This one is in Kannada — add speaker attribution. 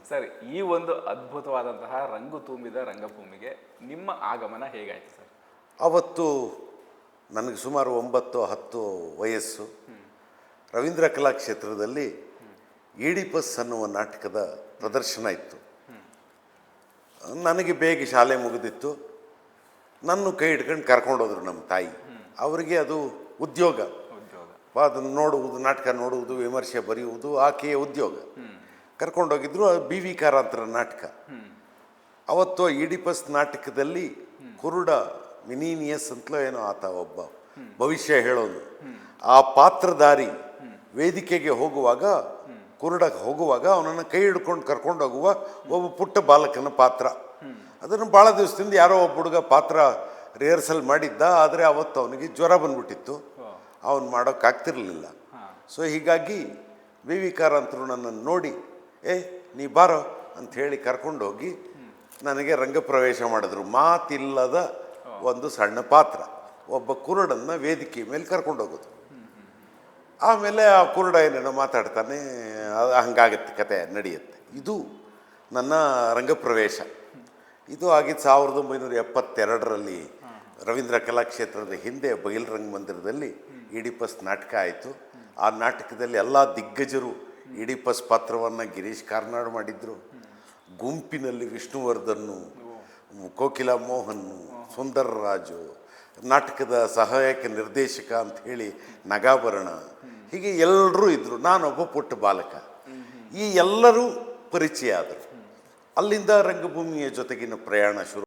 Speaker 1: ಸರ್, ಈ ಒಂದು ಅದ್ಭುತವಾದಂತಹ ರಂಗು ತುಂಬಿದ ರಂಗಭೂಮಿಗೆ ನಿಮ್ಮ ಆಗಮನ ಹೇಗಾಯ್ತು ಸರ್?
Speaker 2: ಅವತ್ತು ನನಗೆ ಸುಮಾರು 9-10 ವಯಸ್ಸು. ರವೀಂದ್ರ ಕಲಾಕ್ಷೇತ್ರದಲ್ಲಿ ಈಡಿಪಸ್ ಅನ್ನುವ ನಾಟಕದ ಪ್ರದರ್ಶನ ಇತ್ತು. ನನಗೆ ಬೇಗ ಶಾಲೆ ಮುಗಿದಿತ್ತು. ನನ್ನ ಕೈ ಹಿಡ್ಕೊಂಡು ಕರ್ಕೊಂಡೋದ್ರು ನಮ್ಮ ತಾಯಿ. ಅವರಿಗೆ ಅದು ಉದ್ಯೋಗ, ಅದನ್ನು ನೋಡುವುದು, ನಾಟಕ ನೋಡುವುದು, ವಿಮರ್ಶೆ ಬರೆಯುವುದು ಆಕೆಯ ಉದ್ಯೋಗ. ಕರ್ಕೊಂಡೋಗಿದ್ರು. ಬಿ ವಿ ಕಾರಂತರ ನಾಟಕ. ಅವತ್ತು ಈಡಿಪಸ್ ನಾಟಕದಲ್ಲಿ ಕುರುಡ ಮಿನೀನಿಯಸ್ ಅಂತಲೋ ಏನೋ ಆತ ಒಬ್ಬ ಭವಿಷ್ಯ ಹೇಳೋದು. ಆ ಪಾತ್ರಧಾರಿ ವೇದಿಕೆಗೆ ಹೋಗುವಾಗ, ಕುರುಡಕ್ಕೆ ಹೋಗುವಾಗ ಅವನನ್ನು ಕೈ ಹಿಡ್ಕೊಂಡು ಕರ್ಕೊಂಡು ಹೋಗುವ ಒಬ್ಬ ಪುಟ್ಟ ಬಾಲಕನ ಪಾತ್ರ. ಅದನ್ನು ಭಾಳ ದಿವಸದಿಂದ ಯಾರೋ ಒಬ್ಬ ಹುಡುಗ ಪಾತ್ರ ರಿಹರ್ಸಲ್ ಮಾಡಿದ್ದ. ಆದರೆ ಅವತ್ತು ಅವನಿಗೆ ಜ್ವರ ಬಂದ್ಬಿಟ್ಟಿತ್ತು, ಅವನು ಮಾಡೋಕ್ಕಾಗ್ತಿರ್ಲಿಲ್ಲ. ಸೊ ಹೀಗಾಗಿ ವಿ ವಿ ಕಾರಂತರು ನನ್ನನ್ನು ನೋಡಿ, ನೀ ಬಾರೋ ಅಂಥೇಳಿ ಕರ್ಕೊಂಡೋಗಿ ನನಗೆ ರಂಗಪ್ರವೇಶ ಮಾಡಿದ್ರು. ಮಾತಿಲ್ಲದ ಒಂದು ಸಣ್ಣ ಪಾತ್ರ, ಒಬ್ಬ ಕುರುಡನ್ನು ವೇದಿಕೆ ಮೇಲೆ ಕರ್ಕೊಂಡೋಗೋದು. ಆಮೇಲೆ ಆ ಕುರುಡ ಏನೇನೋ ಮಾತಾಡ್ತಾನೆ, ಹಂಗಾಗತ್ತೆ, ಕತೆ ನಡೆಯುತ್ತೆ. ಇದು ನನ್ನ ರಂಗಪ್ರವೇಶ. ಇದು ಆಗಿದ್ದು 1972ರಲ್ಲಿ ರವೀಂದ್ರ ಕಲಾಕ್ಷೇತ್ರದ ಹಿಂದೆ ಬಯಲು ಮಂದಿರದಲ್ಲಿ ಈಡಿಪಸ್ ನಾಟಕ ಆಯಿತು. ಆ ನಾಟಕದಲ್ಲಿ ಎಲ್ಲ ದಿಗ್ಗಜರು ಈಡಿಪಸ್ ಪಾತ್ರವನ್ನು ಗಿರೀಶ್ ಕಾರ್ನಾಡ್ ಮಾಡಿದ್ರು. ಗುಂಪಿನಲ್ಲಿ ವಿಷ್ಣುವರ್ಧನ್ನು, ಕೋಕಿಲಾ ಮೋಹನ್ನು, ಸುಂದರರಾಜು, ನಾಟಕದ ಸಹಾಯಕ ನಿರ್ದೇಶಕ ಅಂಥೇಳಿ ನಗಾಭರಣ, ಹೀಗೆ ಎಲ್ಲರೂ ಇದ್ದರು. ನಾನೊಬ್ಬ ಪುಟ್ಟ ಬಾಲಕ. ಈ ಎಲ್ಲರೂ ಪರಿಚಯ ಆದರು. ಅಲ್ಲಿಂದ ರಂಗಭೂಮಿಯ ಜೊತೆಗಿನ ಪ್ರಯಾಣ ಶುರು.